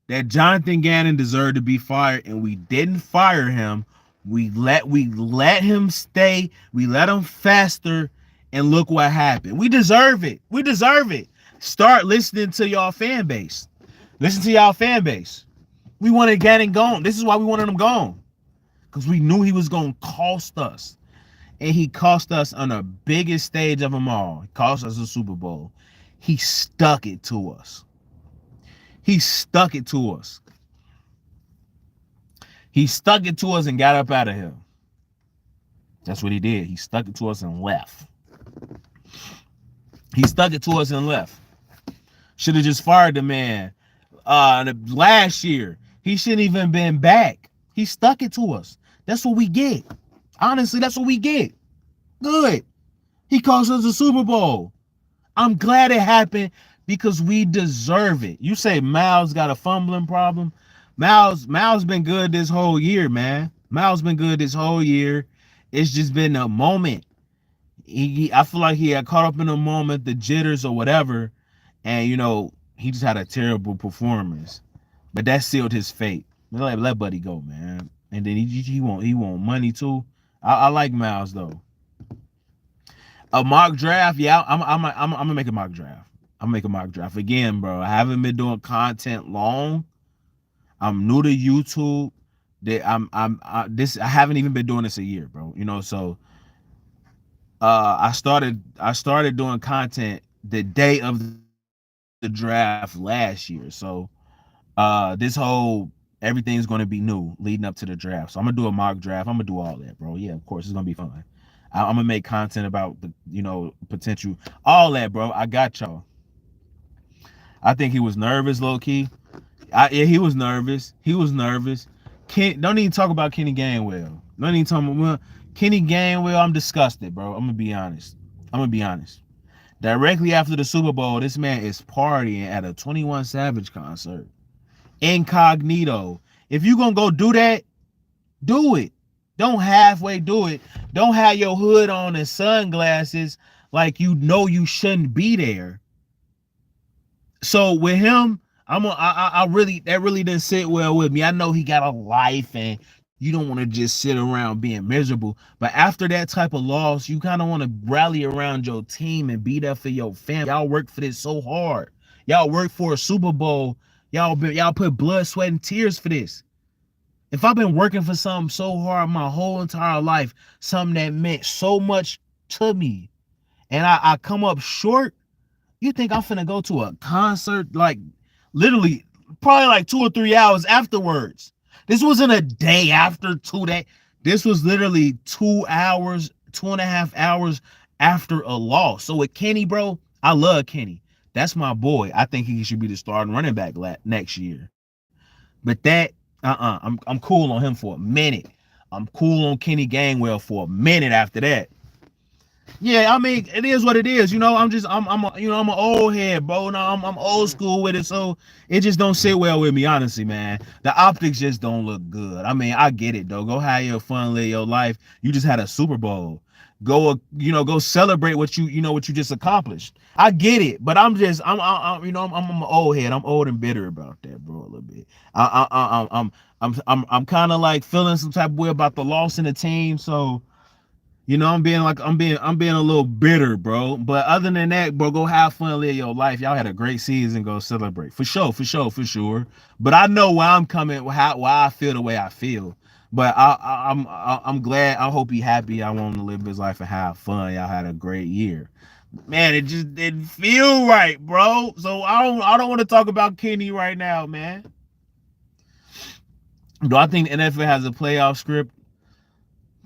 that Jonathan Gannon deserved to be fired, and we didn't fire him. We let him stay. We let him fester, and look what happened. We deserve it. We deserve it. Start listening to y'all fan base. Listen to y'all fan base. We wanted Gannon gone. This is why we wanted him gone. Because we knew he was going to cost us. And he cost us on the biggest stage of them all. He cost us a Super Bowl. He stuck it to us. He stuck it to us. He stuck it to us and got up out of here. That's what he did. He stuck it to us and left. He stuck it to us and left. Should have just fired the man. Last year, he shouldn't even been back. He stuck it to us. That's what we get. Honestly, that's what we get. Good. He cost us a Super Bowl. I'm glad it happened because we deserve it. You say Miles got a fumbling problem. Miles been good this whole year, man. Miles been good this whole year. It's just been a moment. I feel like he got caught up in a moment, the jitters or whatever, and you know he just had a terrible performance. But that sealed his fate. Let Buddy go, man. And then he want money too. I like Miles though. A mock draft, yeah. I'm gonna make a mock draft. I'm gonna make a mock draft again, bro. I haven't been doing content long. I'm new to YouTube. That I haven't even been doing this a year, bro. So I started doing content the day of the draft last year. So this whole everything's gonna be new leading up to the draft. So I'm gonna do a mock draft. I'm gonna do all that, bro. Yeah, of course it's gonna be fun. I'm gonna make content about the potential, all that, bro. I got y'all. I think he was nervous, low key. Yeah, he was nervous. He was nervous. Don't even talk about Kenny Gainwell. Don't even talk about Kenny Gainwell. I'm disgusted, bro. I'm gonna be honest. Directly after the Super Bowl, this man is partying at a 21 Savage concert, incognito. If you gonna go do that, do it. Don't halfway do it. Don't have your hood on and sunglasses like you shouldn't be there. So with him, I really, that really didn't sit well with me. I know he got a life and you don't want to just sit around being miserable. But after that type of loss, you kind of want to rally around your team and be there for your family. Y'all work for this so hard. Y'all work for a Super Bowl. Y'all put blood, sweat, and tears for this. If I've been working for something so hard my whole entire life, something that meant so much to me, and I come up short, you think I'm finna go to a concert like literally probably like 2 or 3 hours afterwards? This wasn't a day after 2 days. This was literally 2 hours, 2.5 hours after a loss. So with Kenny, bro, I love Kenny. That's my boy. I think he should be the starting running back next year. But I'm cool on him for a minute. I'm cool on Kenny Gainwell for a minute after that. Yeah, I mean, it is what it is. I'm an old head, bro. No, I'm old school with it, so it just don't sit well with me, honestly, man. The optics just don't look good. I mean, I get it though. Go have your fun, live your life. You just had a Super Bowl. Go celebrate what what you just accomplished. I get it, but I'm an old head. I'm old and bitter about that, bro, a little bit. I'm kind of like feeling some type of way about the loss in the team, so. I'm being a little bitter, bro. But other than that, bro, go have fun, live your life. Y'all had a great season, go celebrate. For sure. But I know where I'm coming, why I feel the way I feel. But I'm glad. I hope he happy. I want him to live his life and have fun. Y'all had a great year. Man, it just didn't feel right, bro. So I don't want to talk about Kenny right now, man. Do I think the NFL has a playoff script?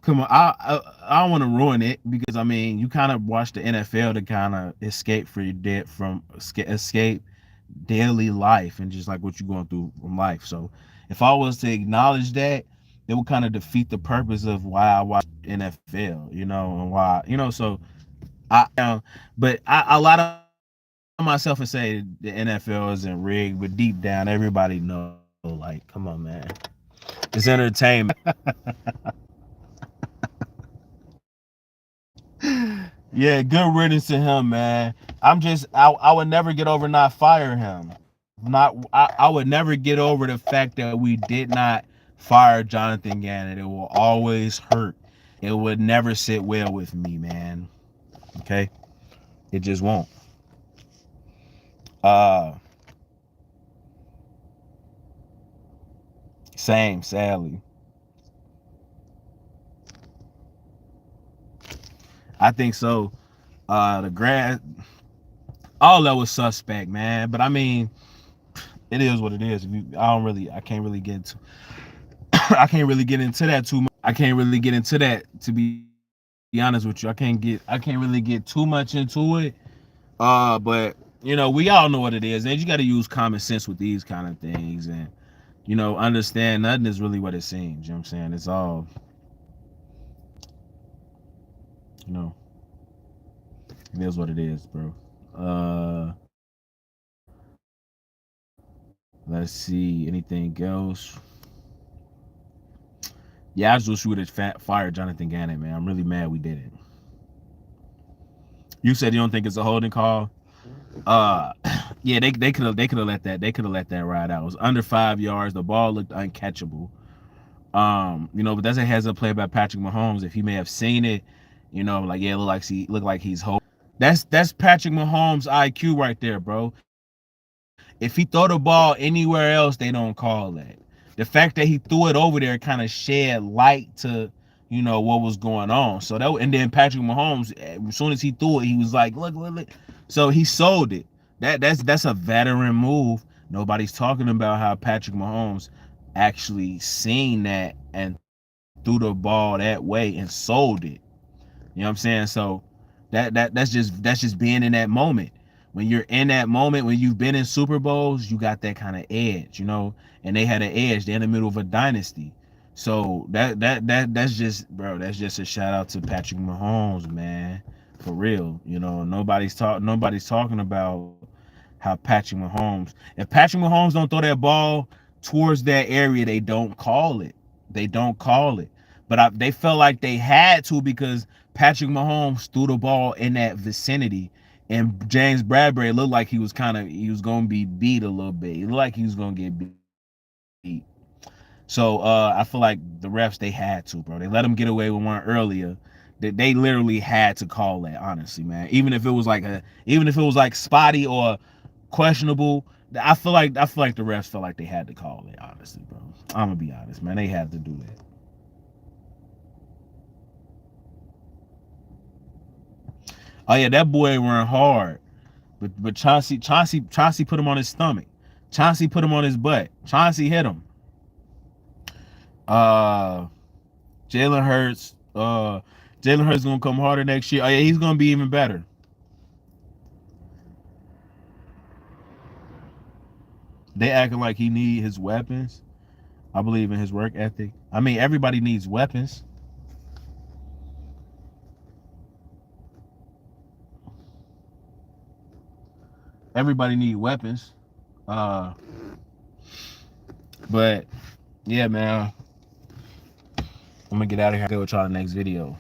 Come on, I don't want to ruin it because I mean you kind of watch the NFL to kind of escape daily life and just like what you're going through from life. So if I was to acknowledge that, it would kind of defeat the purpose of why I watch NFL, and why So I lie to myself and say the NFL isn't rigged, but deep down everybody knows. Like, come on, man, it's entertainment. Yeah, good riddance to him, man. I would never get over not firing him. I would never get over the fact that we did not fire Jonathan Gannon. It will always hurt. It would never sit well with me, man. Okay? It just won't. Same, sadly. I think so. The grad, all that was suspect, man. But I mean, it is what it is. I can't really get into I can't really get into that too much. I can't really get into that, to be honest with you. I can't really get too much into it. But we all know what it is. And you got to use common sense with these kind of things and understand nothing is really what it seems. You know what I'm saying? It's all it is what it is, bro. Let's see. Anything else? Yeah, I just wish we would have fired Jonathan Gannon, man. I'm really mad we didn't. You said you don't think it's a holding call. Yeah, they could have let that ride out. It was under 5 yards. The ball looked uncatchable. But that's a heads up play by Patrick Mahomes. If he may have seen it, You know, like yeah, look like he's holding. That's Patrick Mahomes IQ right there, bro. If he throw the ball anywhere else, they don't call that. The fact that he threw it over there kind of shed light to, you know, what was going on. So that, and then Patrick Mahomes, as soon as he threw it, he was like, look. So he sold it. That's a veteran move. Nobody's talking about how Patrick Mahomes actually seen that and threw the ball that way and sold it. You know what I'm saying? So that's just being in that moment. When you're in that moment, when you've been in Super Bowls, you got that kind of edge, you know. And they had an edge. They're in the middle of a dynasty. So that's just, bro. That's just a shout out to Patrick Mahomes, man. For real, you know. Nobody's talking about how Patrick Mahomes. If Patrick Mahomes don't throw that ball towards that area, they don't call it. They don't call it. But they felt like they had to because Patrick Mahomes threw the ball in that vicinity, and James Bradbury looked like he was gonna be beat a little bit. He looked like he was gonna get beat. So I feel like the refs, they had to, bro. They let him get away with one earlier. They literally had to call that, honestly, man. Even if it was like spotty or questionable, I feel like the refs felt like they had to call it, honestly, bro. I'm gonna be honest, man. They had to do that. Oh yeah, that boy ran hard. But Chauncey put him on his stomach. Chauncey put him on his butt. Chauncey hit him. Uh Jalen Hurts. Jalen Hurts gonna come harder next year. Oh yeah, he's gonna be even better. They acting like he need his weapons. I believe in his work ethic. I mean, everybody needs weapons. Everybody need weapons. Uh, but yeah, man. I'm gonna get out of here. I'll go with y'all in the next video.